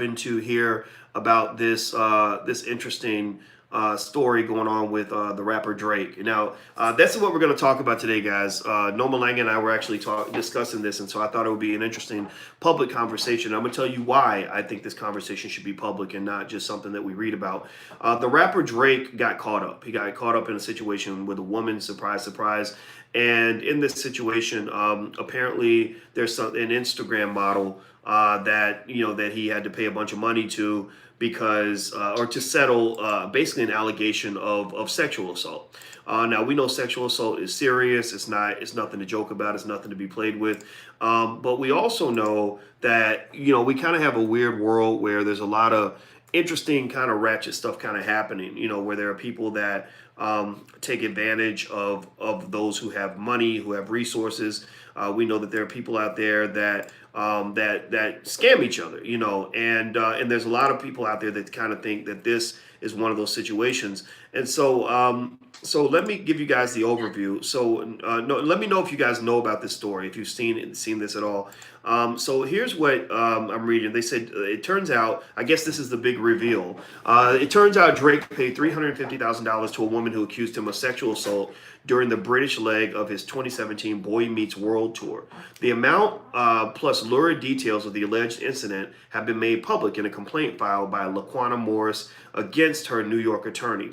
into here about this interesting story going on with the rapper Drake. Now, that's what we're going to talk about today, guys. Noma Lang and I were actually discussing this, and so I thought it would be an interesting public conversation. I'm going to tell you why I think this conversation should be public and not just something that we read about. The rapper Drake got caught up. He got caught up in a situation with a woman, surprise, surprise. And in this situation, apparently there's an Instagram model that he had to pay a bunch of money to because or to settle basically an allegation of sexual assault. Now we know sexual assault is serious. It's nothing to joke about. It's nothing to be played with. But we also know that we kind of have a weird world where there's a lot of interesting kind of ratchet stuff kind of happening. Where there are people that take advantage of those who have money, who have resources. We know that there are people out there that scam each other, and there's a lot of people out there that kind of think that this is one of those situations. And so let me give you guys the overview. So no, let me know if you guys know about this story, if you've seen this at all. So here's what I'm reading. They said it turns out, I guess this is the big reveal. It turns out Drake paid $350,000 to a woman who accused him of sexual assault during the British leg of his 2017 Boy Meets World tour. The amount plus lurid details of the alleged incident have been made public in a complaint filed by Laquana Morris against her New York attorney.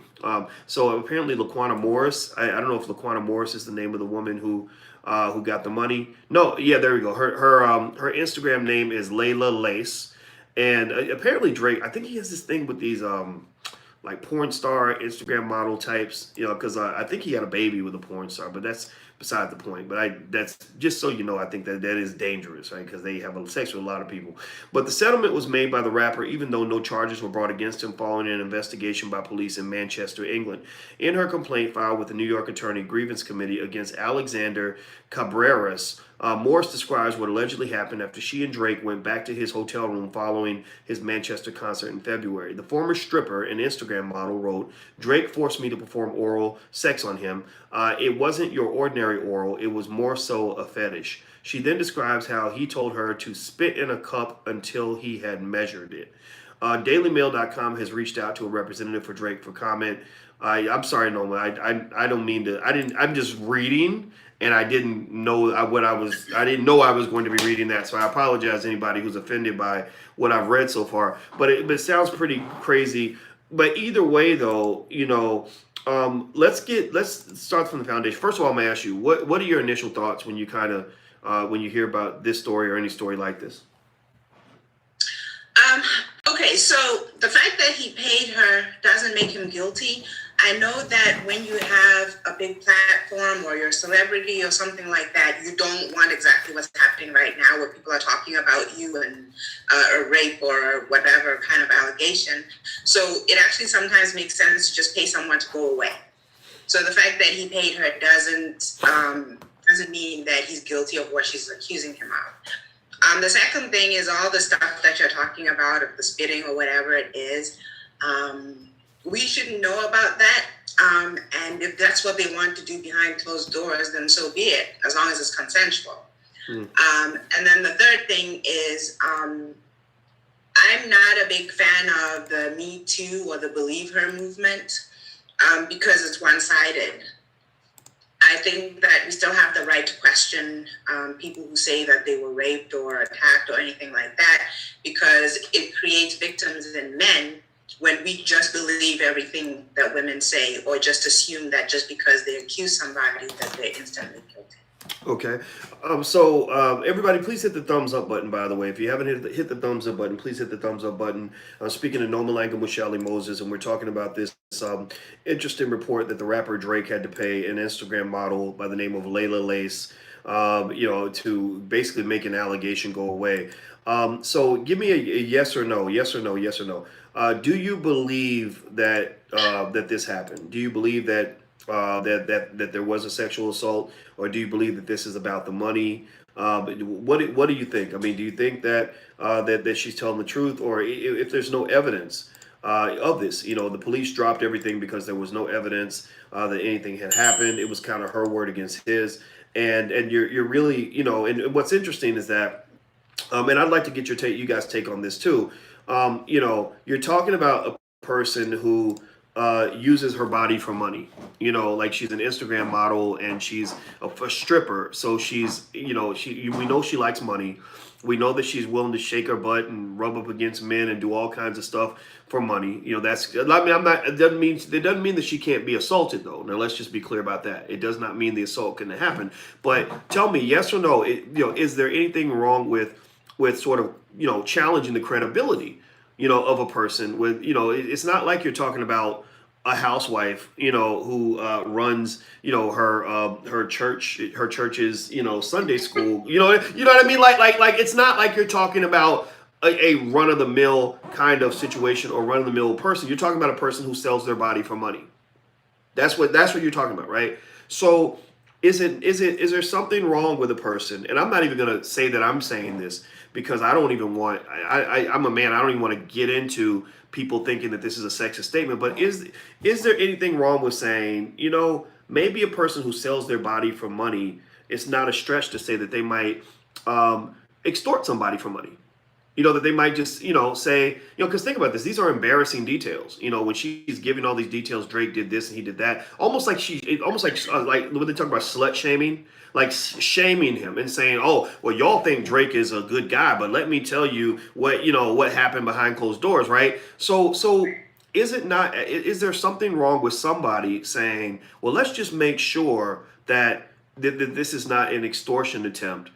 So apparently Laquana Morris, I don't know if Laquana Morris is the name of the woman who got the money. No, yeah, there we go. Her Instagram name is Layla Lace, and apparently Drake, I think he has this thing with these like porn star Instagram model types, because I think he had a baby with a porn star, but that's beside the point. But that's just so you know, I think that is dangerous, right? Because they have sex with a lot of people. But the settlement was made by the rapper, even though no charges were brought against him following an investigation by police in Manchester, England. In her complaint filed with the New York Attorney Grievance Committee against Alexander Cabreras, Morris describes what allegedly happened after she and Drake went back to his hotel room following his Manchester concert in February. The former stripper and Instagram model wrote, "Drake forced me to perform oral sex on him. It wasn't your ordinary oral, it was more so a fetish." She then describes how he told her to spit in a cup until he had measured it. DailyMail.com has reached out to a representative for Drake for comment. I'm sorry, Noma. I don't mean to. I'm just reading, and I didn't know I didn't know I was going to be reading that. So I apologize to anybody who's offended by what I've read so far. But it sounds pretty crazy. But either way, though, let's start from the foundation. First of all, I'm gonna ask you, what are your initial thoughts when you when you hear about this story or any story like this? Okay, so the fact that he paid her doesn't make him guilty. I know that when you have a big platform or you're a celebrity or something like that, you don't want exactly what's happening right now where people are talking about you and a rape or whatever kind of allegation. So it actually sometimes makes sense to just pay someone to go away. So the fact that he paid her doesn't mean that he's guilty of what she's accusing him of. The second thing is all the stuff that you're talking about, of the spitting or whatever it is. We shouldn't know about that. And if that's what they want to do behind closed doors, then so be it, as long as it's consensual. And then the third thing is, I'm not a big fan of the Me Too or the Believe Her movement because it's one-sided. I think that we still have the right to question people who say that they were raped or attacked or anything like that, because it creates victims in men when we just believe everything that women say, or just assume that just because they accuse somebody that they're instantly guilty. Okay. So everybody, please hit the thumbs up button, by the way. If you haven't hit the thumbs up button, please hit the thumbs up button. Speaking of Noma Lang with Shelly Moses, and we're talking about this interesting report that the rapper Drake had to pay an Instagram model by the name of Layla Lace, to basically make an allegation go away. So give me a yes or no, yes or no, yes or no. Do you believe that that this happened? Do you believe that that there was a sexual assault, or do you believe that this is about the money? What do you think? I mean, do you think that that she's telling the truth, or if there's no evidence of this? The police dropped everything because there was no evidence that anything had happened. It was kind of her word against his, and you're really, and what's interesting is that, and I'd like to get you guys' take on this too. You're talking about a person who uses her body for money. Like she's an Instagram model and she's a stripper. So she's, we know she likes money. We know that she's willing to shake her butt and rub up against men and do all kinds of stuff for money. That's. I mean, I'm not. It doesn't mean that she can't be assaulted though. Now let's just be clear about that. It does not mean the assault couldn't happen. But tell me, yes or no? Is there anything wrong with sort of challenging the credibility of a person with it's not like you're talking about a housewife who runs her church's Sunday school, what I mean, like it's not like you're talking about a run-of-the-mill kind of situation or run-of-the-mill person. You're talking about a person who sells their body for money. That's what you're talking about, right? So is there something wrong with a person? And I'm not even going to say that I'm saying this because I don't even want, I'm a man, I don't even want to get into people thinking that this is a sexist statement, but is there anything wrong with saying, maybe a person who sells their body for money, it's not a stretch to say that they might extort somebody for money. That they might just, say, because think about this. These are embarrassing details. When she's giving all these details, Drake did this and he did that. Almost like when they talk about slut shaming, like shaming him and saying, oh, well, y'all think Drake is a good guy, but let me tell you what happened behind closed doors, right? So is there something wrong with somebody saying, well, let's just make sure that this is not an extortion attempt?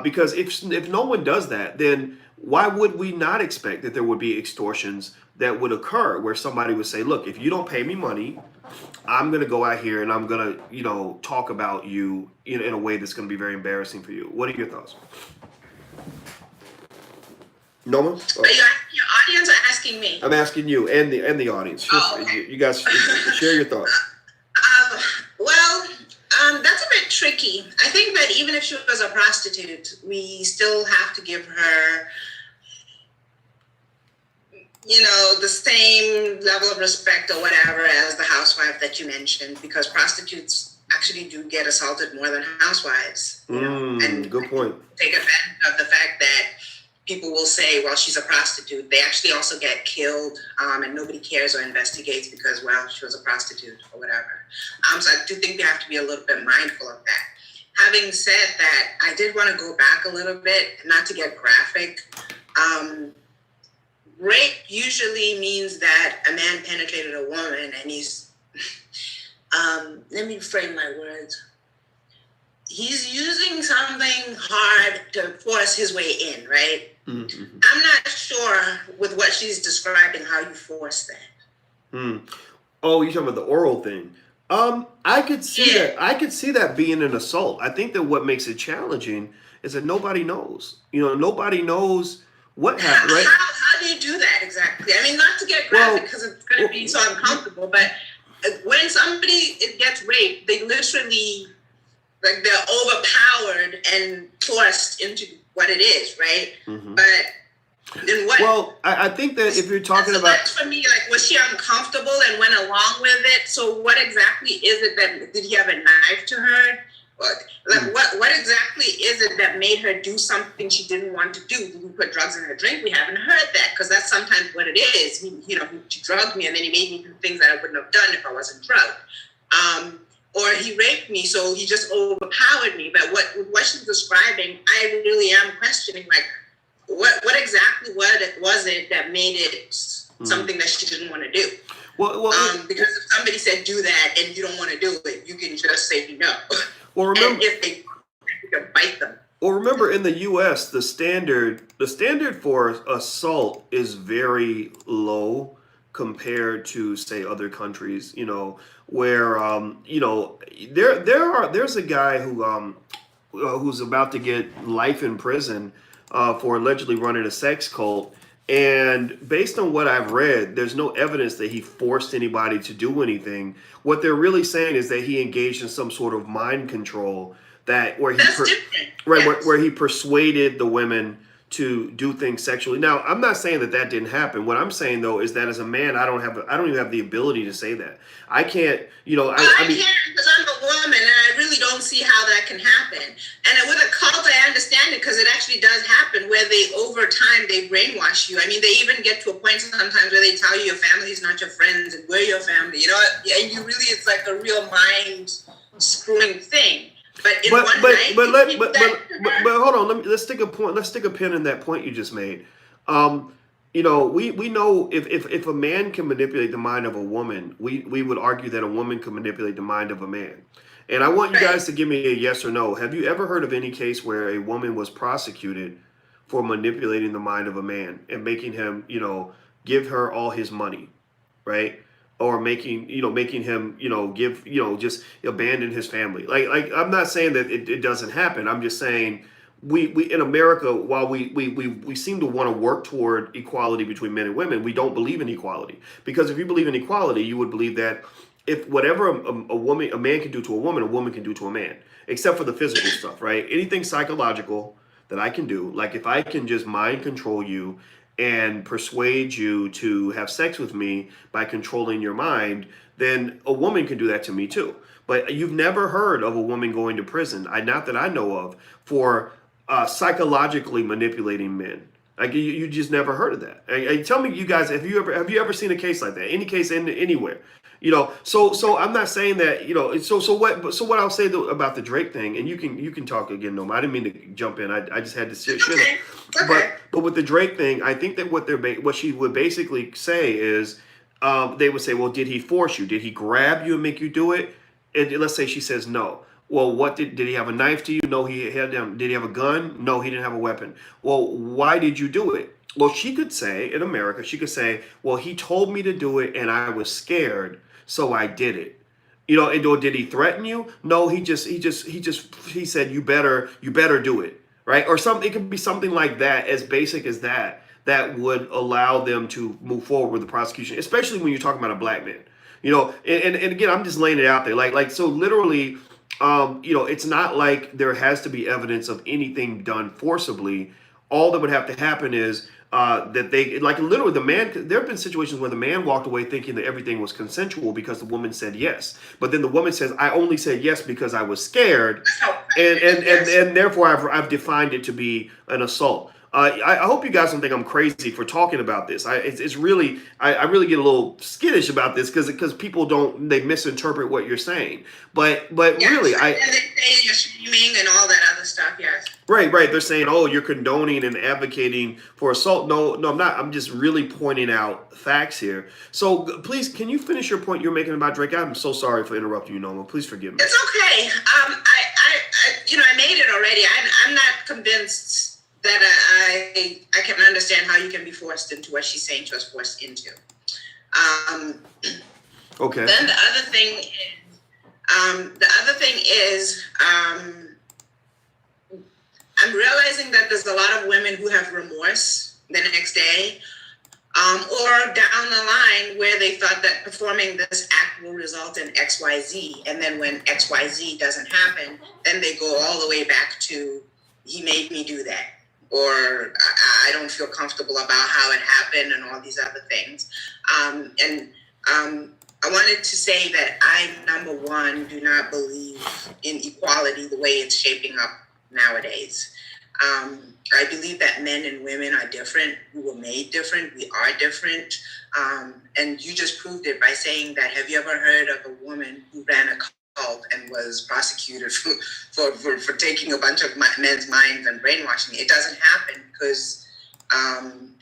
Because if no one does that, then why would we not expect that there would be extortions that would occur where somebody would say, look, if you don't pay me money, I'm going to go out here and I'm going to, talk about you in a way that's going to be very embarrassing for you. What are your thoughts? Noma? Are you asking your audience or asking me? I'm asking you and the audience. Okay. You guys share your thoughts. That's a bit tricky. I think that even if she was a prostitute, we still have to give her, the same level of respect or whatever as the housewife that you mentioned, because prostitutes actually do get assaulted more than housewives. And good point. Take advantage of the fact that people will say, well, she's a prostitute. They actually also get killed, and nobody cares or investigates because, well, she was a prostitute or whatever. So I do think we have to be a little bit mindful of that. Having said that, I did want to go back a little bit, not to get graphic. Rape usually means that a man penetrated a woman and he's, let me frame my words. He's using something hard to force his way in, right? Mm-hmm. I'm not sure with what she's describing how you force that. Oh, you're talking about the oral thing. I could see that. I could see that being an assault. I think that what makes it challenging is that nobody knows. Nobody knows what happened, right? How do you do that exactly? I mean, not to get graphic because it's going to be so uncomfortable, but when somebody gets raped, they literally, like, they're overpowered and forced into what it is, right? Mm-hmm. But then what? Well, I think that if you're talking about, that's for me, like, was she uncomfortable and went along with it? So what exactly is it that, did he have a knife to her? Like, what exactly is it that made her do something she didn't want to do? Did he put drugs in her drink? We haven't heard that, because that's sometimes what it is. He drugged me and then he made me do things that I wouldn't have done if I wasn't drugged. Or he raped me, so he just overpowered me. But what she's describing, I really am questioning, like, what exactly was it that made it something that she didn't want to do? Well, because if somebody said do that and you don't want to do it, you can just say no. Well, remember, and if they, you can bite them. Well, remember, in the U.S., the standard for assault is very low compared to, say, other countries. Where there's a guy who's about to get life in prison for allegedly running a sex cult. And based on what I've read, there's no evidence that he forced anybody to do anything. What they're really saying is that he engaged in some sort of mind control where he persuaded the women to do things sexually. Now, I'm not saying that didn't happen. What I'm saying, though, is that as a man, I don't even have the ability to say that. I can't, I mean, can't, because I'm a woman and I really really don't see how that can happen. And with a cult, I understand it because it actually does happen where they, over time, they brainwash you. I mean, they even get to a point sometimes where they tell you your family is not your friends and we're your family, you know, and you really, it's like a real mind screwing thing. But hold on. Let's stick a point. Let's stick a pin in that point you just made. You know, we know if a man can manipulate the mind of a woman, we would argue that a woman can manipulate the mind of a man. And I want you guys to give me a yes or no. Have you ever heard of any case where a woman was prosecuted for manipulating the mind of a man and making him, you know, give her all his money, right? Or making him, you know, give, you know, just abandon his family. Like I'm not saying that it doesn't happen. I'm just saying we in America, while we seem to want to work toward equality between men and women, we don't believe in equality. Because if you believe in equality, you would believe that if whatever a man can do to a woman can do to a man, except for the physical stuff, right? Anything psychological that I can do, like if I can just mind control you and persuade you to have sex with me by controlling your mind, then a woman can do that to me too. But you've never heard of a woman going to prison, not that I know of, for psychologically manipulating men. Like you just never heard of that. Tell me, you guys, have you ever seen a case like that? Any case anywhere? You know, so I'm not saying that, you know, so what I'll say about the Drake thing, and you can talk again, Norma. I didn't mean to jump in. I just had to sit. Okay. But with the Drake thing, I think that what she would basically say is, they would say, well, did he force you? Did he grab you and make you do it? And let's say she says no. Well, what did he have a knife to you? No, he had. Did he have a gun? No, he didn't have a weapon. Well, why did you do it? Well, she could say in America, she could say, well, he told me to do it and I was scared, so I did it. You know, and or did he threaten you? No, he said you better do it, right? Or something. It could be something like that, as basic as that would allow them to move forward with the prosecution, especially when you're talking about a black man. You know, and again, I'm just laying it out there, like so literally. You know, it's not like there has to be evidence of anything done forcibly. All that would have to happen is that they, like literally the man, there have been situations where the man walked away thinking that everything was consensual because the woman said yes. But then the woman says, I only said yes because I was scared. And therefore I've defined it to be an assault. I hope you guys don't think I'm crazy for talking about this. It's really, I really get a little skittish about this because people they misinterpret what you're saying. But Yes, really, and they say you're streaming and all that other stuff. Yes. Right. They're saying, oh, you're condoning and advocating for assault. No, I'm not. I'm just really pointing out facts here. So please, can you finish your point you're making about Drake? I'm so sorry for interrupting you, Norma. Please forgive me. It's okay. I made it already. I'm not convinced that I can understand how you can be forced into what she's saying she was forced into. Okay. Then the other thing is, I'm realizing that there's a lot of women who have remorse the next day, or down the line where they thought that performing this act will result in XYZ, and then when XYZ doesn't happen, then they go all the way back to he made me do that, or I don't feel comfortable about how it happened, and all these other things. I wanted to say that I, number one, do not believe in equality the way it's shaping up nowadays. I believe that men and women are different. We were made different. We are different. And you just proved it by saying that. Have you ever heard of a woman who ran a cult and was prosecuted for taking a bunch of men's minds and brainwashing? It doesn't happen because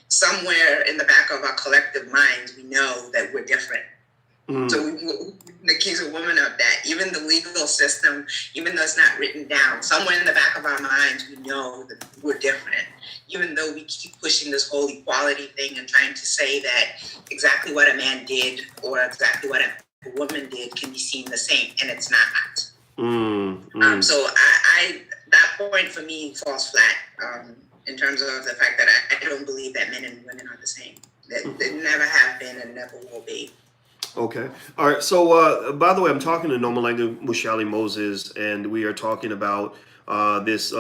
somewhere in the back of our collective minds, we know that we're different. So we accuse a woman of that. Even the legal system, even though it's not written down, somewhere in the back of our minds, we know that we're different. Even though we keep pushing this whole equality thing and trying to say that exactly what a man did or exactly what a woman did can be seen the same, and it's not. So that point for me falls flat in terms of the fact that I don't believe that men and women are the same. That they never have been and never will be. Okay. All right. So, by the way, I'm talking to Nomalanga Mushali Moses, and we are talking about this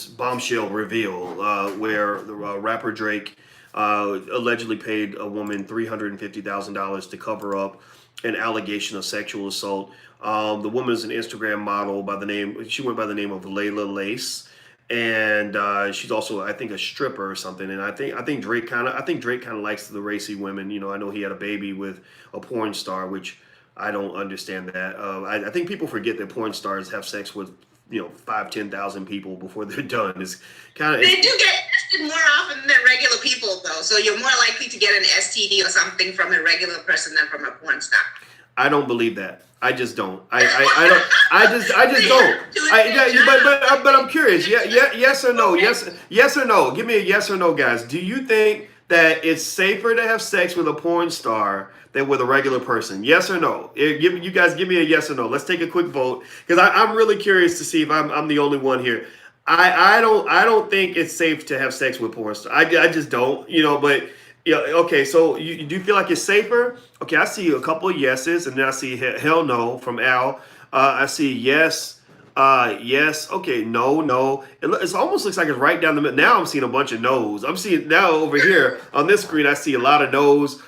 bombshell reveal where the rapper Drake allegedly paid a woman $350,000 to cover up an allegation of sexual assault. The woman is an Instagram model she went by the name of Layla Lace. And she's also, I think, a stripper or something. And I think Drake kind of likes the racy women. You know, I know he had a baby with a porn star, which I don't understand that. I think people forget that porn stars have sex with 5,000-10,000 people before they're done. It's kind of They do get tested more often than regular people, though. So you're more likely to get an STD or something from a regular person than from a porn star. I don't believe that. I just don't. I don't. But I'm curious. Yes or no? Yes or no? Give me a yes or no, guys. Do you think that it's safer to have sex with a porn star than with a regular person? Yes or no? You guys give me a yes or no. Let's take a quick vote because I'm really curious to see if I'm the only one here. I don't think it's safe to have sex with porn stars. I just don't. But. Yeah. Okay. So you do feel like it's safer? Okay. I see a couple of yeses, and then I see hell no from Al. I see yes, yes. Okay. No, no. It almost looks like it's right down the middle. Now I'm seeing a bunch of no's. I'm seeing now over here on this screen. I see a lot of no's.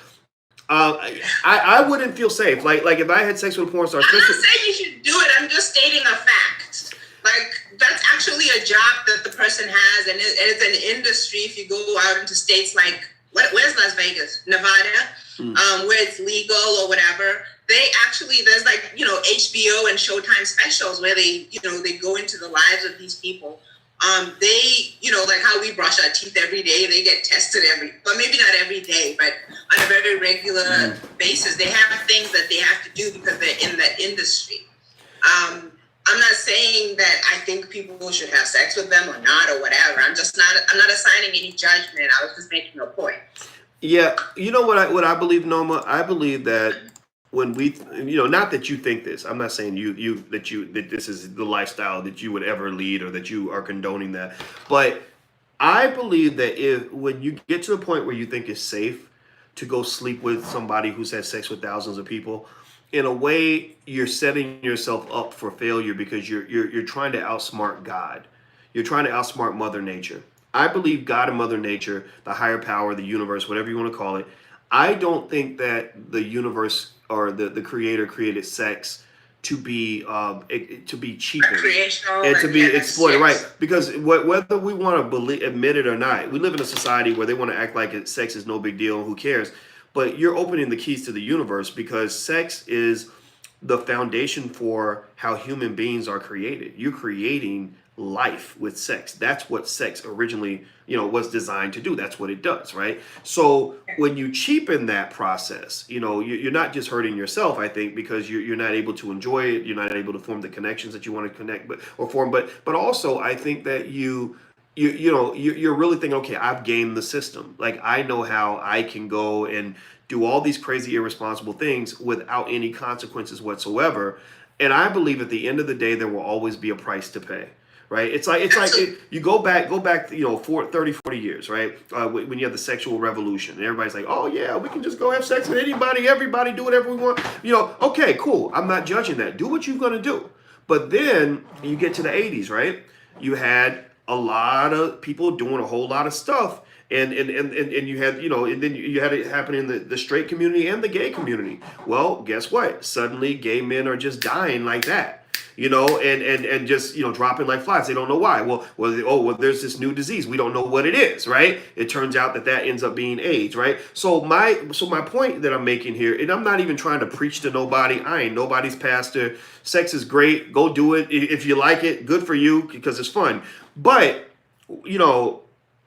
I wouldn't feel safe. Like if I had sex with a porn star. I'm not saying you should do it. I'm just stating a fact. Like that's actually a job that the person has, and it's an industry. If you go out into states like. Where's Las Vegas? Nevada, where it's legal or whatever. There's like, HBO and Showtime specials where they go into the lives of these people. Like how we brush our teeth every day, they get tested but maybe not every day, but on a very regular basis. They have things that they have to do because they're in that industry. I'm not saying that I think people should have sex with them or not or whatever. I'm not assigning any judgment. I was just making a point. Yeah. You know what I believe, Noma? I believe that when we, not that you think this, I'm not saying that this is the lifestyle that you would ever lead or that you are condoning that. But I believe that when you get to the point where you think it's safe to go sleep with somebody who's had sex with thousands of people, in a way, you're setting yourself up for failure because you're trying to outsmart God. You're trying to outsmart Mother Nature. I believe God and Mother Nature, the higher power, the universe, whatever you want to call it. I don't think that the universe or the Creator created sex to be cheapened and to be exploited, right? Because whether we want to admit it or not, we live in a society where they want to act like sex is no big deal. Who cares? But you're opening the keys to the universe because sex is the foundation for how human beings are created. You're creating life with sex. That's what sex originally, was designed to do. That's what it does, right? So when you cheapen that process, you're not just hurting yourself, I think, because you're not able to enjoy it. You're not able to form the connections that you want to connect, but also I think that you're really thinking, okay, I've gamed the system. Like I know how I can go and do all these crazy, irresponsible things without any consequences whatsoever. And I believe at the end of the day, there will always be a price to pay. Right. It's like you go back, 30, 40 years, right? When you have the sexual revolution and everybody's like, oh yeah, we can just go have sex with anybody, everybody, do whatever we want. Okay, cool. I'm not judging that. Do what you're going to do. But then you get to the 80s, right? You had a lot of people doing a whole lot of stuff. And you had, and then you had it happen in the straight community and the gay community. Well, guess what? Suddenly gay men are just dying like that. And just, dropping like flies. They don't know why. Well, there's this new disease. We don't know what it is, right? It turns out that ends up being AIDS, right? So my point that I'm making here, and I'm not even trying to preach to nobody. I ain't nobody's pastor. Sex is great. Go do it. If you like it, good for you because it's fun. But,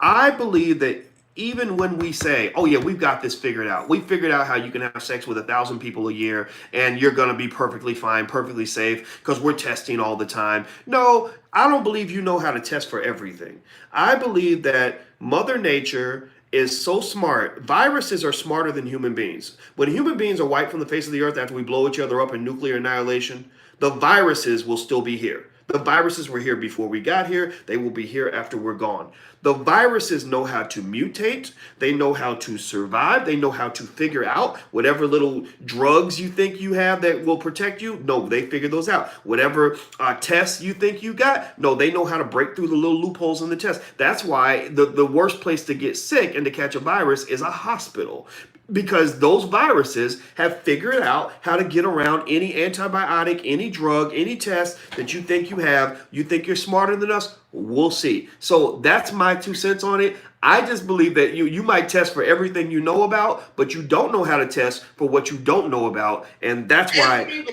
I believe that even when we say, oh yeah, we've got this figured out. We figured out how you can have sex with 1,000 people a year and you're going to be perfectly fine, perfectly safe because we're testing all the time. No, I don't believe you know how to test for everything. I believe that Mother Nature is so smart. Viruses are smarter than human beings. When human beings are wiped from the face of the earth after we blow each other up in nuclear annihilation, the viruses will still be here. The viruses were here before we got here. They will be here after we're gone. The viruses know how to mutate. They know how to survive. They know how to figure out whatever little drugs you think you have that will protect you. No, they figure those out. Whatever tests you think you got, no, they know how to break through the little loopholes in the test. That's why the worst place to get sick and to catch a virus is a hospital, because those viruses have figured out how to get around any antibiotic, any drug, any test that you think you have. You think you're smarter than us? We'll see. So that's my 2 cents on it. I just believe that you might test for everything you know about, but you don't know how to test for what you don't know about, and that's why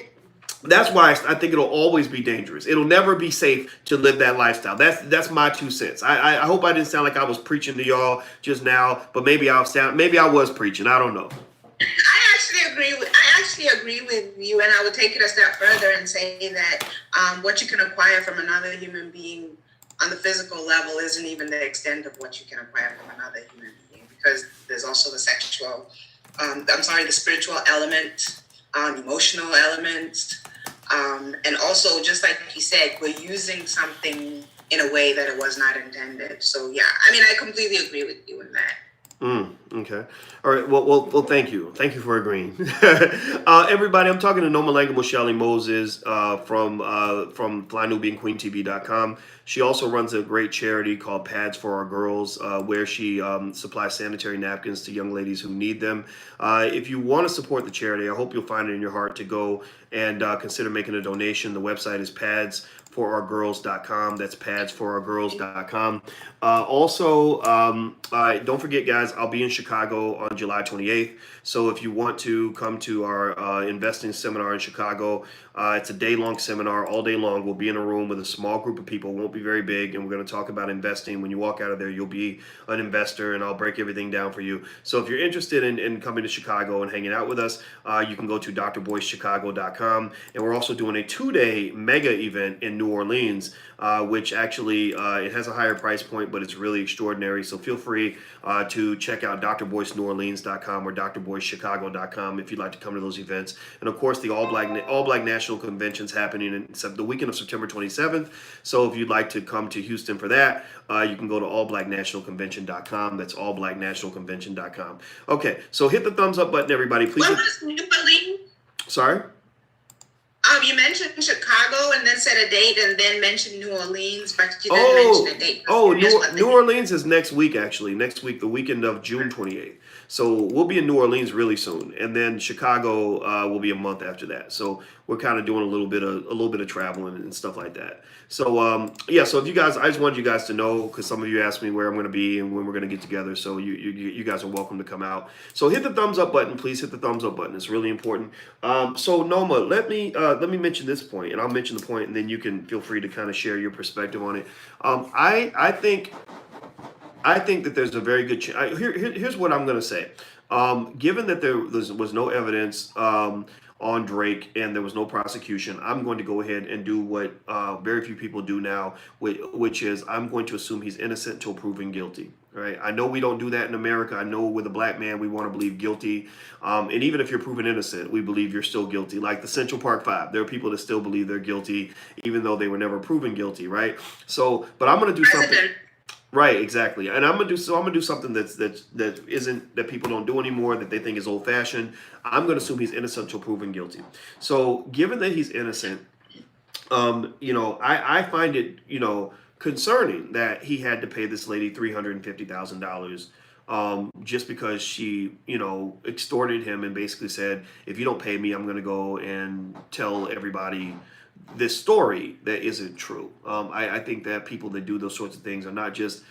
I think it'll always be dangerous. It'll never be safe to live that lifestyle. That's my 2 cents. I hope I didn't sound like I was preaching to y'all just now, but maybe I was preaching. I don't know. I actually agree with you, and I would take it a step further and say that what you can acquire from another human being on the physical level isn't even the extent of what you can acquire from another human being, because there's also the spiritual element, emotional element, and also, just like he said, we're using something in a way that it was not intended. So yeah, I mean, I completely agree with you in that. Okay. All right. Well. Thank you. Thank you for agreeing. Everybody, I'm talking to Noma Langamo Shelly Moses from FlyNubianQueenTV.com. She also runs a great charity called Pads for Our Girls, where she supplies sanitary napkins to young ladies who need them. If you want to support the charity, I hope you'll find it in your heart to go and consider making a donation. The website is padsforourgirls.com. That's padsforourgirls.com. Also, don't forget, guys, I'll be in Chicago on July 28th. So if you want to come to our investing seminar in Chicago, it's a day-long seminar, all day long. We'll be in a room with a small group of people. It won't be very big, and we're going to talk about investing. When you walk out of there, you'll be an investor, and I'll break everything down for you. So if you're interested in coming to Chicago and hanging out with us, you can go to drboycechicago.com. And we're also doing a 2-day mega event in New Orleans, which actually it has a higher price point, but it's really extraordinary. So feel free to check out drboyceneworleans.com or drboycechicago.com if you'd like to come to those events. And of course, the All Black National Convention's happening in the weekend of September 27th. So if you'd like to come to Houston for that, you can go to allblacknationalconvention.com. That's allblacknationalconvention.com. Okay, so hit the thumbs up button, everybody. Please. What was New Orleans? Sorry? You mentioned Chicago and then said a date and then mentioned New Orleans, but you didn't mention a date. New Orleans is next week, actually. Next week, the weekend of June 28th. So we'll be in New Orleans really soon, and then Chicago will be a month after that. So we're kind of doing a little bit of traveling and stuff like that. So yeah, so if you guys, I just wanted you guys to know, because some of you asked me where I'm going to be and when we're going to get together. So you guys are welcome to come out. So hit the thumbs up button, please. Hit the thumbs up button. It's really important. So Noma, let me mention this point, and I'll mention the point, and then you can feel free to kind of share your perspective on it. I think that there's a very good chance. Here's what I'm going to say. Given that there was no evidence on Drake and there was no prosecution, I'm going to go ahead and do what very few people do now, which is I'm going to assume he's innocent until proven guilty. Right? I know we don't do that in America. I know with a black man, we want to believe guilty. And even if you're proven innocent, we believe you're still guilty. Like the Central Park Five, there are people that still believe they're guilty, even though they were never proven guilty. Right? So, but I'm going to do something. Right, exactly. And I'm gonna do something that people don't do anymore, that they think is old fashioned. I'm gonna assume he's innocent until proven guilty. So given that he's innocent, I find it, concerning that he had to pay this lady $350,000 just because she, extorted him and basically said, if you don't pay me, I'm gonna go and tell everybody this story that isn't true. I think that people that do those sorts of things are not just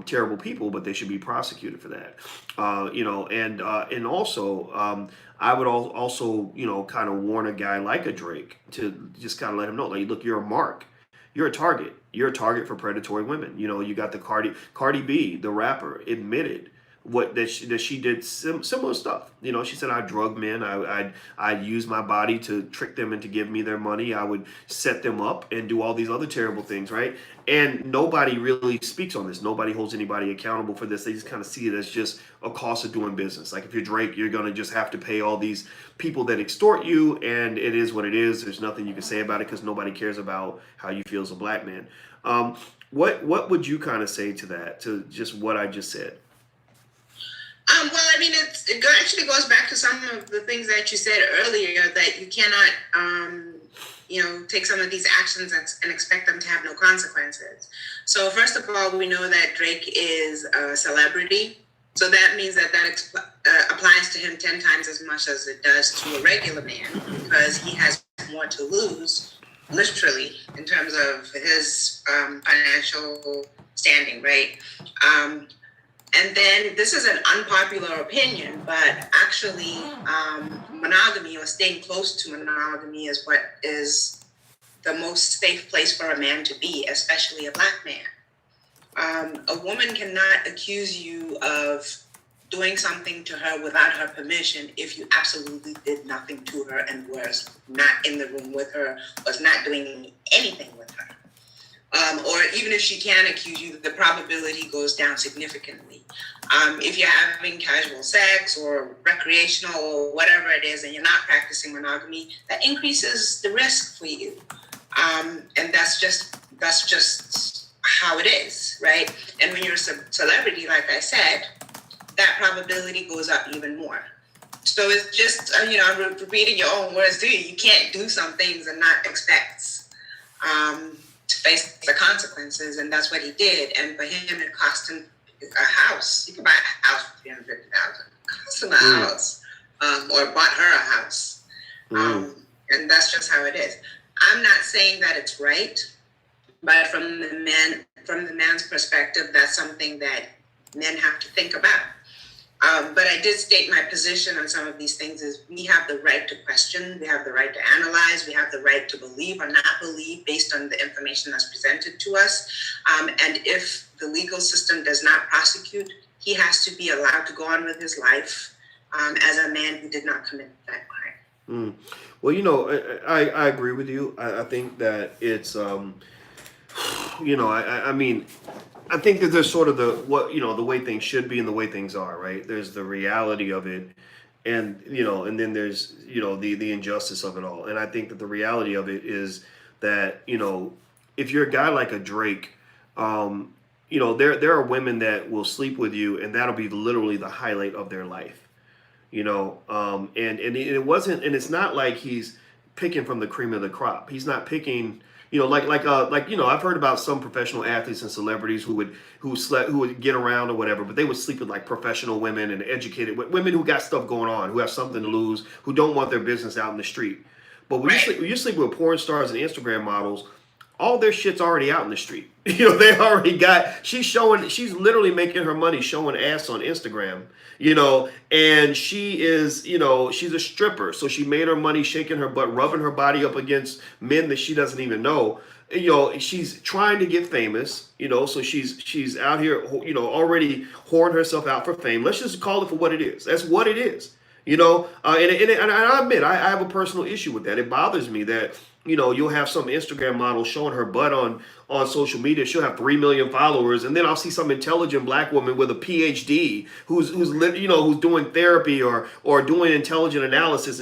terrible people, but they should be prosecuted for that. And also I would also kind of warn a guy like a Drake to just kind of let him know, like, look, you're a mark. You're a target. You're a target for predatory women. You got the Cardi B, the rapper, admitted that she did similar stuff. She said, I drug men. I'd use my body to trick them into give me their money. I would set them up and do all these other terrible things, right? And nobody really speaks on this. Nobody holds anybody accountable for this. They just kind of see it as just a cost of doing business. Like if you're Drake, you're going to just have to pay all these people that extort you, and it is what it is. There's nothing you can say about it because nobody cares about how you feel as a black man. What would you kind of say to that, to just what I just said? Well, I mean, actually goes back to some of the things that you said earlier, that you cannot, take some of these actions and expect them to have no consequences. So first of all, we know that Drake is a celebrity. So that means that applies to him 10 times as much as it does to a regular man, because he has more to lose, literally, in terms of his financial standing, right? And then this is an unpopular opinion, but actually monogamy, or staying close to monogamy, is what is the most safe place for a man to be, especially a Black man. A woman cannot accuse you of doing something to her without her permission if you absolutely did nothing to her and was not in the room with her, was not doing anything with her. Or even if she can accuse you, the probability goes down significantly. If you're having casual sex or recreational or whatever it is, and you're not practicing monogamy, that increases the risk for you. And that's just how it is, right? And when you're a celebrity, like I said, that probability goes up even more. So it's just, repeating your own words to you. You can't do some things and not expect to face the consequences, and that's what he did. And for him, it cost him a house. You can buy a house for $350,000. Cost him a house, or bought her a house, and that's just how it is. I'm not saying that it's right, but from the man's perspective, that's something that men have to think about. But I did state my position on some of these things is we have the right to question, we have the right to analyze, we have the right to believe or not believe based on the information that's presented to us. And if the legal system does not prosecute, he has to be allowed to go on with his life as a man who did not commit that crime. Well, I agree with you. I think that it's, I mean, I think that there's sort of the way things should be and the way things are, right? There's the reality of it, and then there's the injustice of it all. And I think that the reality of it is that if you're a guy like a Drake, there are women that will sleep with you, and that'll be literally the highlight of their life, and it wasn't, and it's not like he's picking from the cream of the crop. He's not picking. I've heard about some professional athletes and celebrities who would get around or whatever, but they would sleep with like professional women and educated women who got stuff going on, who have something to lose, who don't want their business out in the street. But when you sleep with porn stars and Instagram models, all their shit's already out in the street. They already got. She's literally making her money showing ass on Instagram. And she is, she's a stripper. So she made her money shaking her butt, rubbing her body up against men that she doesn't even know. She's trying to get famous, so she's out here, already whoring herself out for fame. Let's just call it for what it is. That's what it is, and I admit, I have a personal issue with that. It bothers me that, you'll have some Instagram model showing her butt on social media. She'll have 3 million followers, and then I'll see some intelligent Black woman with a PhD who's doing therapy or doing intelligent analysis,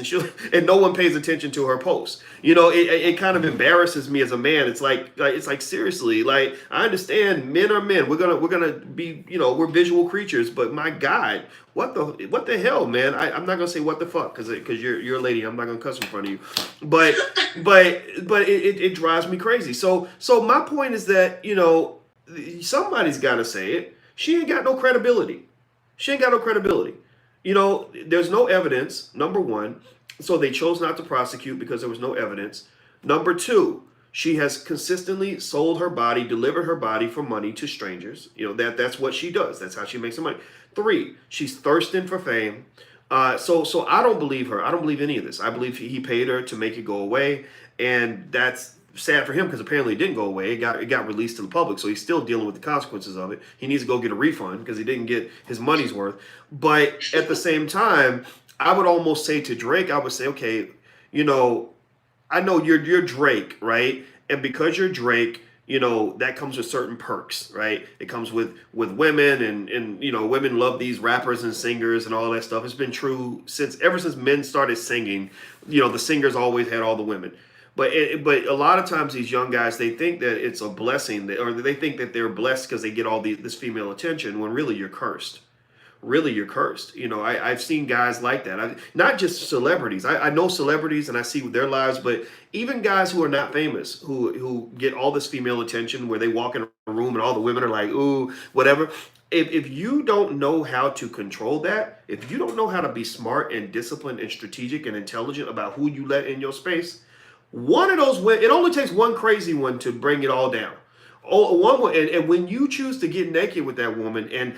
and no one pays attention to her posts. It kind of embarrasses me as a man. It's like seriously, like, I understand men are men. We're gonna be, we're visual creatures, but my God, what the hell, man? I'm not gonna say what the fuck because you're a lady. I'm not gonna cuss in front of you, but it drives me crazy. So my point is that somebody's got to say it. She ain't got no credibility. There's no evidence. Number one, so they chose not to prosecute because there was no evidence. Number two, she has consistently sold her body, delivered her body for money to strangers. That's what she does. That's how she makes her money. Three, she's thirsting for fame. So I don't believe her. I don't believe any of this. I believe he paid her to make it go away, and that's sad for him because apparently it didn't go away. It got released to the public, so he's still dealing with the consequences of it. He needs to go get a refund because he didn't get his money's worth. But at the same time, I would almost say to Drake, I would say, okay, I know you're Drake, right? And because you're Drake, that comes with certain perks, right? It comes with women and women love these rappers and singers and all that stuff. It's been true ever since men started singing. The singers always had all the women. But a lot of times these young guys, they think that it's a blessing, or they think that they're blessed because they get all this female attention, when really you're cursed. Really you're cursed. I've seen guys like that. Not just celebrities. I know celebrities and I see their lives, but even guys who are not famous, who get all this female attention, where they walk in a room and all the women are like, ooh, whatever. If you don't know how to control that, if you don't know how to be smart and disciplined and strategic and intelligent about who you let in your space, one of those, it only takes one crazy one to bring it all down. Oh, and when you choose to get naked with that woman and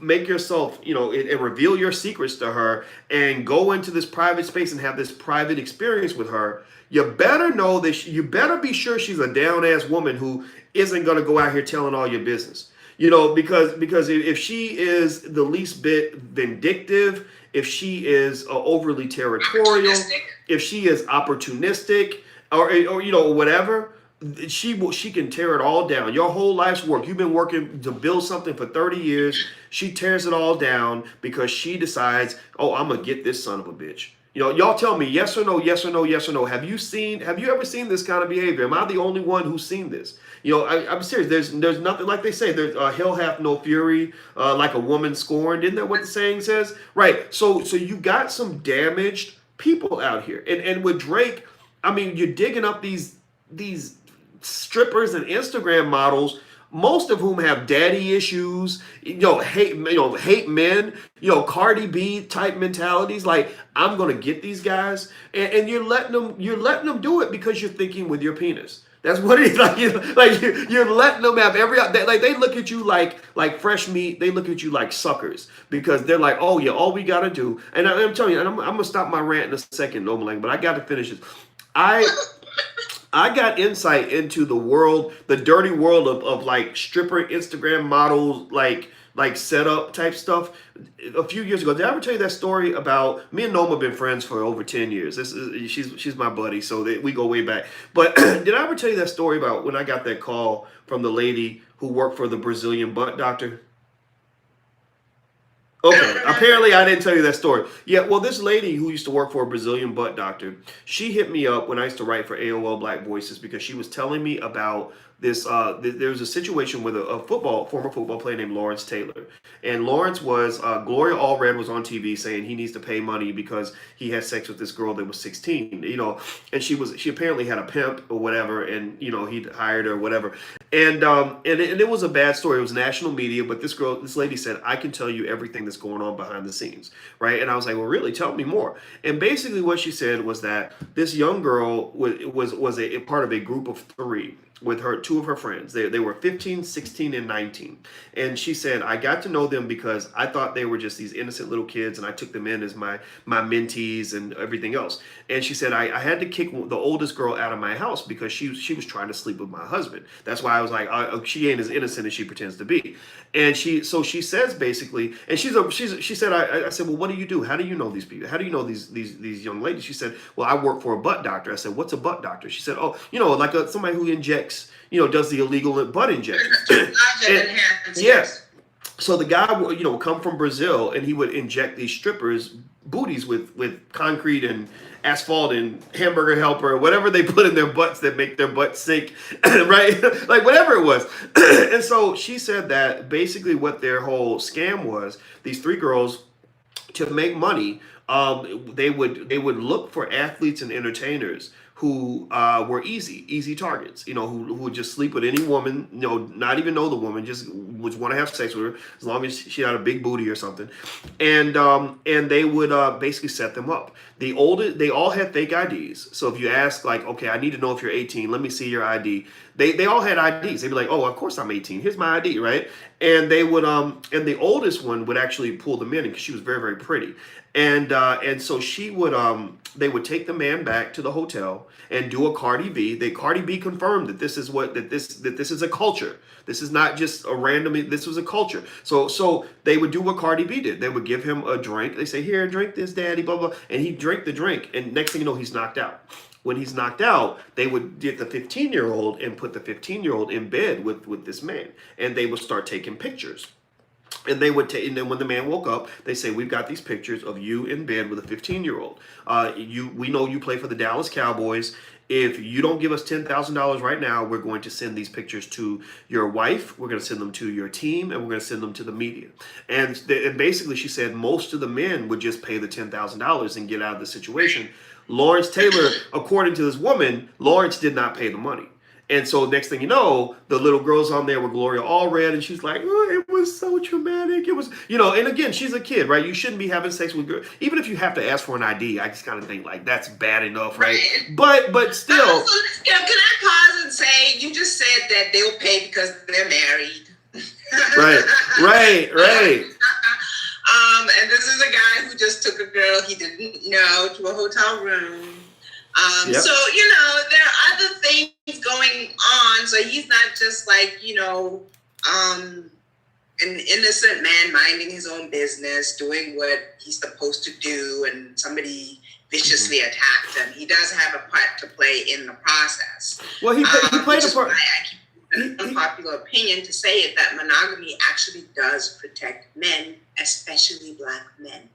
make yourself, and reveal your secrets to her and go into this private space and have this private experience with her, you better know that you better be sure she's a down ass woman who isn't going to go out here telling all your business. Because if she is the least bit vindictive, if she is overly territorial, if she is opportunistic, or whatever, she can tear it all down. Your whole life's work, you've been working to build something for 30 years. She tears it all down because she decides, oh, I'm gonna get this son of a bitch. Y'all tell me yes or no, yes or no, yes or no. Have you ever seen this kind of behavior? Am I the only one who's seen this? I'm serious. There's nothing, like they say, there's hell hath no fury like a woman scorned. Isn't that what the saying says? Right. So you got some damaged people out here. And with Drake, I mean, you're digging up these strippers and Instagram models, most of whom have daddy issues, hate men, Cardi B type mentalities. Like, I'm gonna get these guys, and you're letting them do it because you're thinking with your penis. That's what it is. You're letting them have they look at you like fresh meat. They look at you like suckers because they're like, oh yeah, all we gotta do. And I'm telling you, and I'm gonna stop my rant in a second, Nomalang, but I got to finish this. I got insight into the world, the dirty world of like stripper Instagram models, like setup type stuff a few years ago. Did I ever tell you that story about me and Noma have been friends for over 10 years? She's my buddy, so we go way back. But did I ever tell you that story about when I got that call from the lady who worked for the Brazilian butt doctor? Okay, apparently I didn't tell you that story. Yeah, well, this lady who used to work for a Brazilian butt doctor, she hit me up when I used to write for AOL Black Voices because she was telling me about this. There was a situation with a former football player named Lawrence Taylor, and Lawrence was Gloria Allred was on TV saying he needs to pay money because he had sex with this girl that was 16. And she apparently had a pimp or whatever, and he'd hired her or whatever. And it was a bad story. It was national media, but this lady said, I can tell you everything that's going on behind the scenes, right? And I was like, well, really? Tell me more. And basically what she said was that this young girl was a part of a group of 3 with two of her friends. They were 15, 16, and 19. And she said, I got to know them because I thought they were just these innocent little kids, and I took them in as my mentees and everything else. And she said, I had to kick the oldest girl out of my house because she was trying to sleep with my husband. That's why I was like, she ain't as innocent as she pretends to be. And she says basically, and she said, I said, well, what do you do? How do you know these people? How do you know these young ladies? She said, well, I work for a butt doctor. I said, what's a butt doctor? She said, oh, like somebody who injects, does the illegal butt injections. Yes. So the guy would, come from Brazil, and he would inject these strippers' booties with concrete and asphalt and hamburger helper or whatever they put in their butts that make their butts sink, right? Like whatever it was. And so she said that basically what their whole scam was, these 3 girls, to make money, they would look for athletes and entertainers who were easy targets, who would just sleep with any woman, not even know the woman, just would want to have sex with her as long as she had a big booty or something, and they would basically set them up. They all had fake IDs. So if you ask, like, okay, I need to know if you're 18, let me see your ID. They all had IDs. They'd be like, oh, of course I'm 18. Here's my ID, right? And they would and the oldest one would actually pull them in because she was very, very pretty. And so she would they would take the man back to the hotel and do a Cardi B. Cardi B confirmed that this is a culture. This is not just a random. This was a culture. So they would do what Cardi B did. They would give him a drink. They say, here, drink this, daddy, blah blah, and he'd drink the drink. And next thing you know, he's knocked out. When he's knocked out, they would get the 15-year-old and put the 15-year-old in bed with this man, and they would start taking pictures. And they would take, and then when the man woke up, they say, "We've got these pictures of you in bed with a 15-year-old. We know you play for the Dallas Cowboys. If you don't give us $10,000 right now, we're going to send these pictures to your wife. We're going to send them to your team, and we're going to send them to the media." And basically, she said most of the men would just pay the $10,000 and get out of the situation. Lawrence Taylor, according to this woman, Lawrence did not pay the money. And so next thing you know, the little girl's on there with Gloria Allred, and she's like, "Oh, it was so traumatic. It was, and again, she's a kid, right? You shouldn't be having sex with girls. Even if you have to ask for an ID, I just kind of think like that's bad enough, right? But still. Can I pause and say, you just said that they'll pay because they're married. Right. And this is a guy who just took a girl he didn't know to a hotel room. Yep. So, there are other things going on. So he's not just like, an innocent man minding his own business, doing what he's supposed to do, and somebody viciously attacked him. He does have a part to play in the process. Well, he played a part. An unpopular opinion to say it that monogamy actually does protect men, especially black men.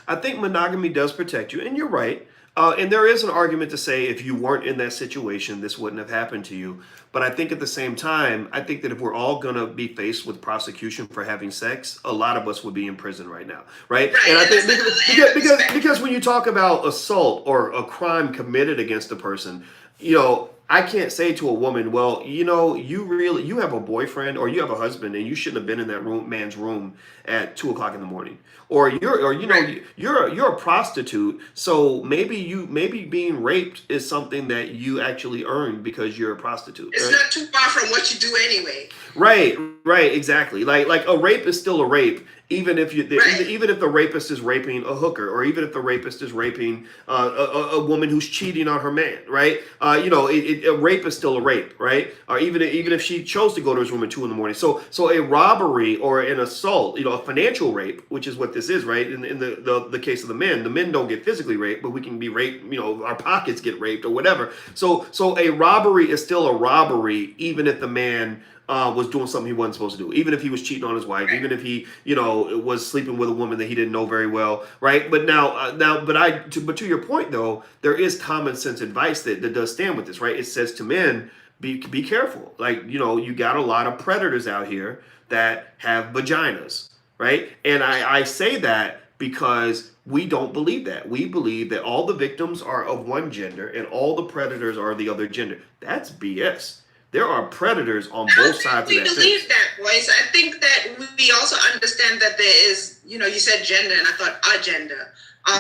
I think monogamy does protect you, and you're right. And there is an argument to say if you weren't in that situation, this wouldn't have happened to you. But I think at the same time, I think that if we're all going to be faced with prosecution for having sex, a lot of us would be in prison right now, right? And I think because when you talk about assault or a crime committed against a person, I can't say to a woman, well, you have a boyfriend or you have a husband and you shouldn't have been in that man's room at 2:00 in the morning, or you're a prostitute. So maybe being raped is something that you actually earned because you're a prostitute. It's not too far from what you do anyway. Right, exactly. Like a rape is still a rape. Even if the rapist is raping a hooker, or even if the rapist is raping a woman who's cheating on her man, right? A rape is still a rape, right? Or even if she chose to go to his room at 2 a.m. So a robbery or an assault, a financial rape, which is what this is, right? In the case of the men don't get physically raped, but we can be raped. Our pockets get raped or whatever. So a robbery is still a robbery, even if the man was doing something he wasn't supposed to do, even if he was cheating on his wife, even if he, was sleeping with a woman that he didn't know very well, right? But but to your point though, there is common sense advice that does stand with this, right? It says to men, be careful. Like, you got a lot of predators out here that have vaginas, right? And I say that because we don't believe that. We believe that all the victims are of one gender and all the predators are the other gender. That's BS. There are predators on both sides of that. We believe that, Boyce. I think that we also understand that there is, you said gender, and I thought agenda.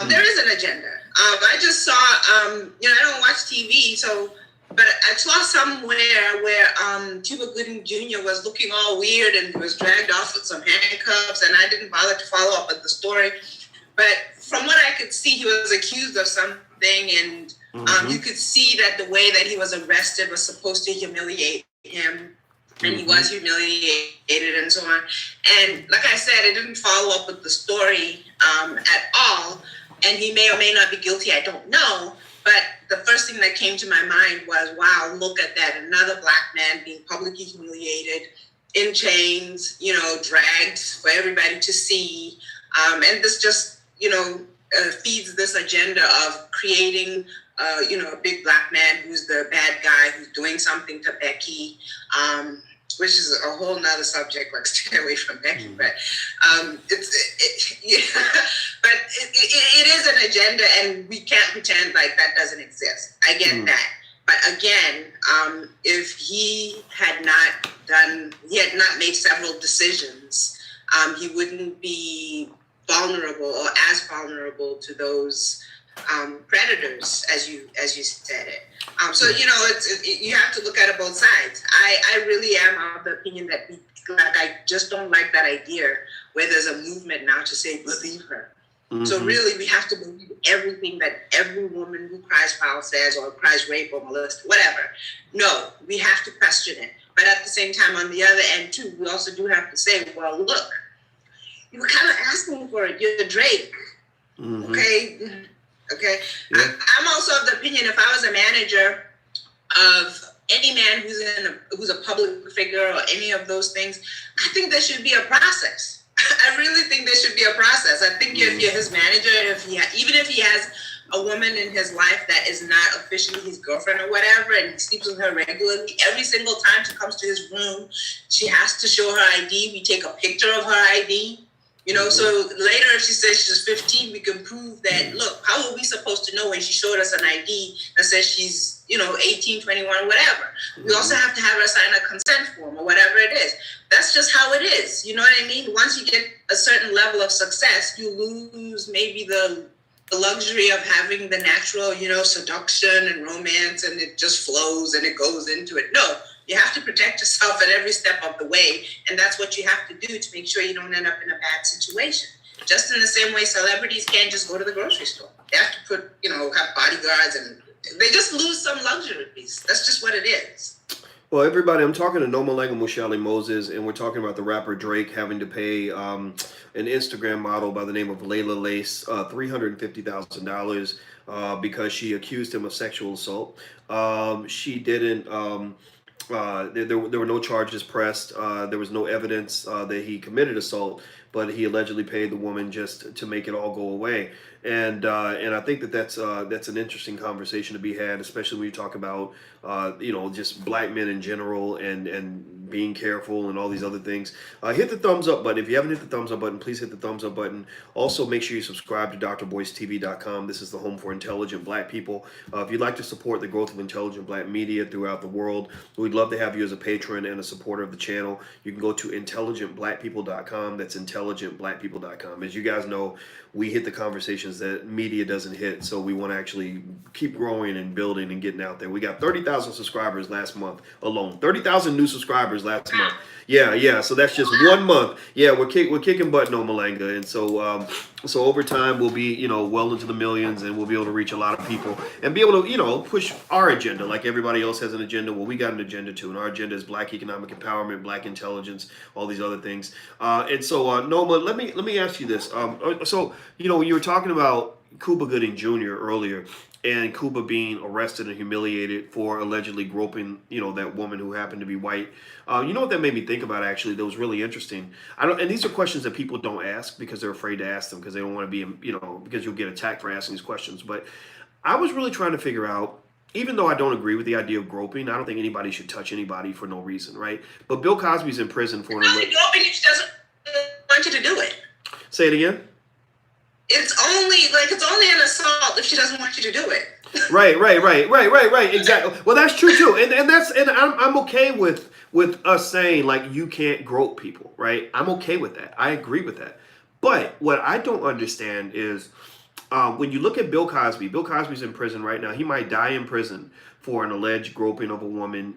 There is an agenda. I just saw, I don't watch TV, but I saw somewhere where Cuba Gooding Jr. was looking all weird and was dragged off with some handcuffs, and I didn't bother to follow up with the story. But from what I could see, he was accused of something, and you could see that the way that he was arrested was supposed to humiliate him, and he was humiliated and so on. And like I said, I didn't follow up with the story at all, and he may or may not be guilty, I don't know. But the first thing that came to my mind was, wow, look at that, another black man being publicly humiliated, in chains, dragged for everybody to see. And this just, feeds this agenda of creating a big black man who's the bad guy who's doing something to Becky, which is a whole nother subject. Let's stay away from Becky, but it is an agenda, and we can't pretend like that doesn't exist. I get that, but again, if he had not made several decisions, he wouldn't be vulnerable or as vulnerable to those predators as you said it. So you have to look at it both sides. I really am of the opinion that I just don't like that idea where there's a movement now to say believe her. So really we have to believe everything that every woman who cries foul says, or cries rape or molest, whatever. No, we have to question it. But at the same time, on the other end too, we also do have to say, well, look, you were kind of asking for it. You're Drake, okay? Yeah. I'm also of the opinion, if I was a manager of any man who's a public figure or any of those things, I think there should be a process. I really think there should be a process. I think if you're his manager, even if he has a woman in his life that is not officially his girlfriend or whatever, and he sleeps with her regularly, every single time she comes to his room, she has to show her ID. We take a picture of her ID. So later if she says she's 15, we can prove that, look, how are we supposed to know when she showed us an ID that says she's, 18, 21, whatever. We also have to have her sign a consent form or whatever it is. That's just how it is. You know what I mean? Once you get a certain level of success, you lose maybe the luxury of having the natural, seduction and romance, and it just flows and it goes into it. No, you have to protect yourself at every step of the way. And that's what you have to do to make sure you don't end up in a bad situation. Just in the same way celebrities can't just go to the grocery store. They have to have bodyguards, and they just lose some luxuries. That's just what it is. Well, everybody, I'm talking to Noma Lango Mushali Moses, and we're talking about the rapper Drake having to pay an Instagram model by the name of Layla Lace $350,000 because she accused him of sexual assault. She didn't. There were no charges pressed. There was no evidence that he committed assault, but he allegedly paid the woman just to make it all go away. And I think that's an interesting conversation to be had, especially when you talk about just black men in general and being careful and all these other things. Hit the thumbs up button. If you haven't hit the thumbs up button, please hit the thumbs up button. Also, make sure you subscribe to drboycetv.com. This is the home for intelligent black people. If you'd like to support the growth of intelligent black media throughout the world, we'd love to have you as a patron and a supporter of the channel. You can go to intelligentblackpeople.com. That's intelligentblackpeople.com. As you guys know, we hit the conversations that media doesn't hit, so we want to actually keep growing and building and getting out there. We got 30,000 subscribers last month alone. 30,000 new subscribers last month. Yeah. So that's just 1 month. Yeah, we're kicking butt, no Malanga, and so over time we'll be well into the millions, and we'll be able to reach a lot of people and be able to push our agenda like everybody else has an agenda. Well, we got an agenda too, and our agenda is black economic empowerment, black intelligence, all these other things. And so Noma, let me ask you this. So you were talking about Cuba Gooding Jr. earlier, and Cuba being arrested and humiliated for allegedly groping, that woman who happened to be white. You know what that made me think about, actually, that was really interesting. And these are questions that people don't ask because they're afraid to ask them because they don't want to be, because you'll get attacked for asking these questions. But I was really trying to figure out, even though I don't agree with the idea of groping, I don't think anybody should touch anybody for no reason, right? But Bill Cosby's in prison for... Groping if she doesn't want you to do it. Say it again? It's only an assault if she doesn't want you to do it. Right. Exactly. Well, that's true too, and I'm okay with us saying like you can't grope people, right? I'm okay with that. I agree with that. But what I don't understand is when you look at Bill Cosby. Bill Cosby's in prison right now. He might die in prison for an alleged groping of a woman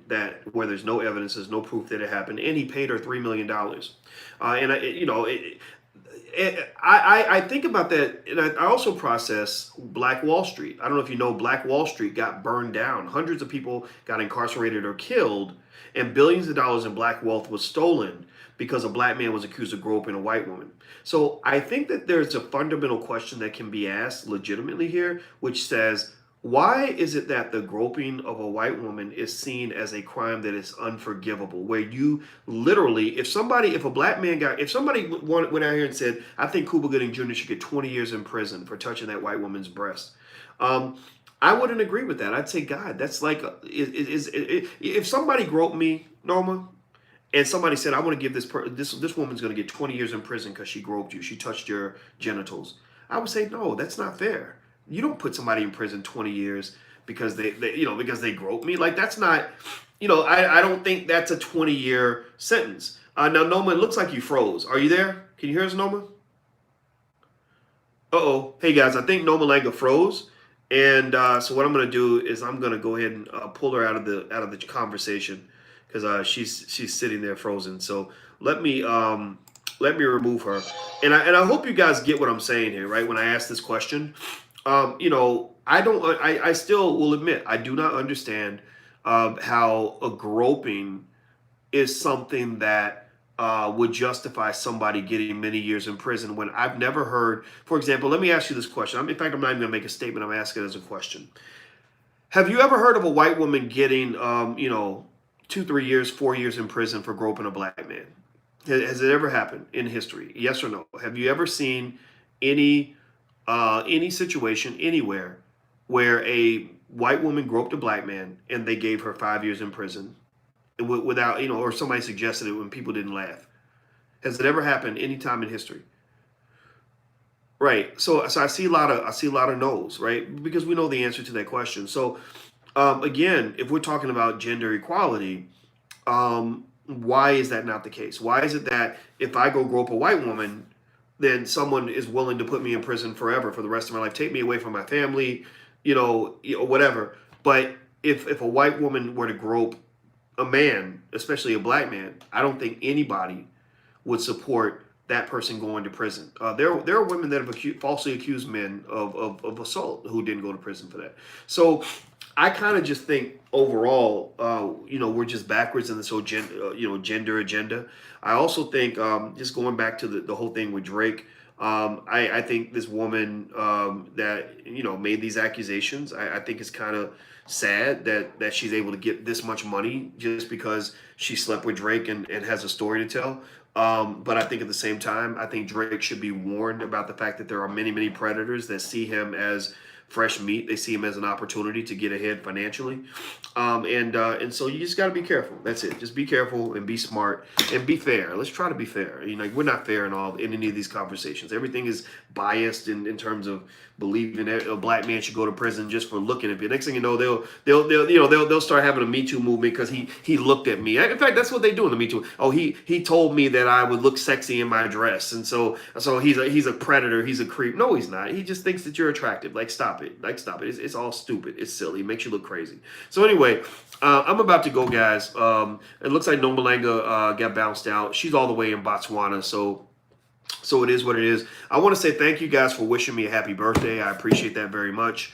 where there's no evidence, there's no proof that it happened, and he paid her $3 million. I think about that, and I also process Black Wall Street. I don't know if you know, Black Wall Street got burned down. Hundreds of people got incarcerated or killed, and billions of dollars in black wealth was stolen because a black man was accused of groping a white woman. So I think that there's a fundamental question that can be asked legitimately here, which says, why is it that the groping of a white woman is seen as a crime that is unforgivable? Where you literally, if somebody went out here and said, I think Cuba Gooding Jr. should get 20 years in prison for touching that white woman's breast, I wouldn't agree with that. I'd say, God, that's like, if somebody groped me, Norma, and somebody said, I want to give this woman's going to get 20 years in prison because she groped you, she touched your genitals, I would say, no, that's not fair. You don't put somebody in prison 20 years because they groped me. Like, that's not, I don't think that's a 20-year sentence. Now, Noma, it looks like you froze. Are you there? Can you hear us, Noma? Uh-oh. Hey, guys, I think Noma Langa froze. And so what I'm going to do is I'm going to go ahead and pull her out of the conversation because she's sitting there frozen. So let me remove her. And I hope you guys get what I'm saying here, right? When I ask this question. I still will admit, I do not understand how a groping is something that would justify somebody getting many years in prison when I've never heard, for example, let me ask you this question. In fact, I'm not even going to make a statement. I'm asking it as a question. Have you ever heard of a white woman getting, 2, 3 years, 4 years in prison for groping a black man? Has it ever happened in history? Yes or no? Have you ever seen any any situation anywhere where a white woman groped a black man and they gave her 5 years in prison without, or somebody suggested it when people didn't laugh? Has it ever happened any time in history? Right. So I see a lot of no's, right? Because we know the answer to that question. So again, if we're talking about gender equality, why is that not the case? Why is it that if I go grope a white woman, then someone is willing to put me in prison forever for the rest of my life, take me away from my family, whatever. But if a white woman were to grope a man, especially a black man, I don't think anybody would support that person going to prison. There are women that have falsely accused men of assault who didn't go to prison for that. So I kind of just think overall, we're just backwards in this whole gender agenda. I also think just going back to the whole thing with Drake. I think this woman that made these accusations. I think it's kind of sad that she's able to get this much money just because she slept with Drake and has a story to tell. But I think at the same time, I think Drake should be warned about the fact that there are many, many predators that see him as fresh meat. They see him as an opportunity to get ahead financially, and so you just got to be careful. That's it. Just be careful and be smart and be fair. Let's try to be fair. We're not fair in any of these conversations. Everything is biased in terms of believing that a black man should go to prison just for looking at me. Next thing you know, they'll start having a Me Too movement because he looked at me. In fact, that's what they do in the Me Too. Oh, he told me that I would look sexy in my dress, and so he's a predator. He's a creep. No, he's not. He just thinks that you're attractive. Like stop it. It's all stupid. It's silly. It makes you look crazy. So anyway, I'm about to go, guys. It looks like Nomalanga got bounced out. She's all the way in Botswana, so it is what it is. I want to say thank you guys for wishing me a happy birthday. I appreciate that very much.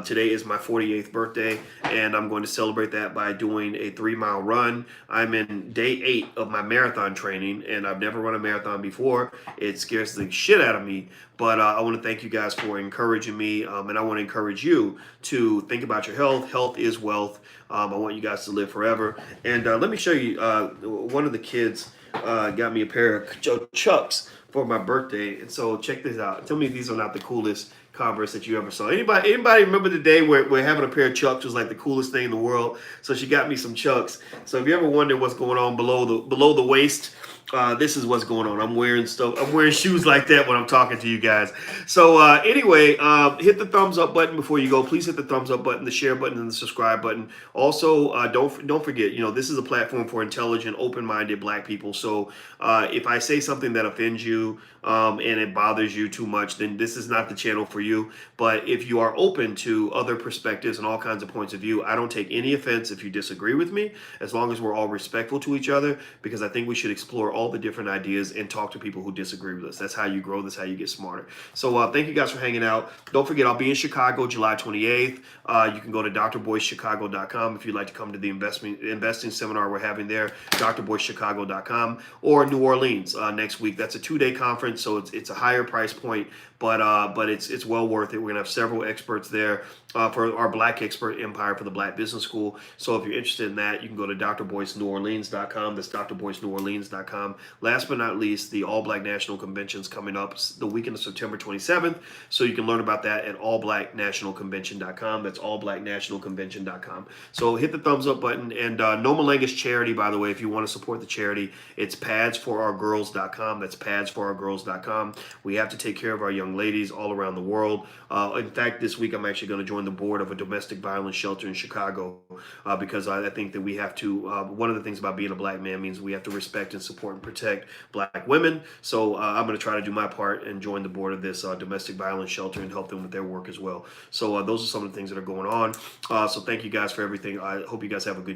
Today is my 48th birthday, and I'm going to celebrate that by doing a 3-mile run. I'm in day 8 of my marathon training, and I've never run a marathon before. It scares the shit out of me, but I want to thank you guys for encouraging me, and I want to encourage you to think about your health. Health is wealth. I want you guys to live forever. And let me show you, one of the kids got me a pair of Chucks for my birthday, and so check this out. Tell me if these are not the coolest Converse that you ever saw. Anybody remember the day where having a pair of Chucks was like the coolest thing in the world? So she got me some Chucks. So if you ever wonder what's going on below the waist, this is what's going on. I'm wearing stuff. I'm wearing shoes like that when I'm talking to you guys. So anyway, hit the thumbs up button before you go. Please hit the thumbs up button, the share button, and the subscribe button. Also, don't forget, this is a platform for intelligent, open-minded Black people. So if I say something that offends you and it bothers you too much, then this is not the channel for you. But if you are open to other perspectives and all kinds of points of view, I don't take any offense if you disagree with me, as long as we're all respectful to each other, because I think we should explore all the different ideas and talk to people who disagree with us. That's how you grow. That's how you get smarter. So thank you guys for hanging out. Don't forget, I'll be in Chicago July 28th. You can go to drboycechicago.com if you'd like to come to the investing seminar we're having there, drboycechicago.com, or New Orleans next week. That's a 2-day conference, so it's a higher price point, but it's well worth it. We're gonna have several experts there for our Black Expert Empire for the Black Business School. So if you're interested in that, you can go to drboyceneworleans.com. That's drboyceneworleans.com. Last but not least, the All Black National Convention's coming up the weekend of September 27th. So you can learn about that at allblacknationalconvention.com. That's allblacknationalconvention.com. So hit the thumbs up button. And No Malenga's charity, by the way, if you want to support the charity, it's padsforourgirls.com. That's padsforourgirls.com. We have to take care of our young ladies all around the world. In fact, this week I'm actually going to join the board of a domestic violence shelter in Chicago because I think that we have to, one of the things about being a Black man means we have to respect and support and protect Black women. So I'm going to try to do my part and join the board of this domestic violence shelter and help them with their work as well. So those are some of the things that are going on. So thank you guys for everything. I hope you guys have a good day.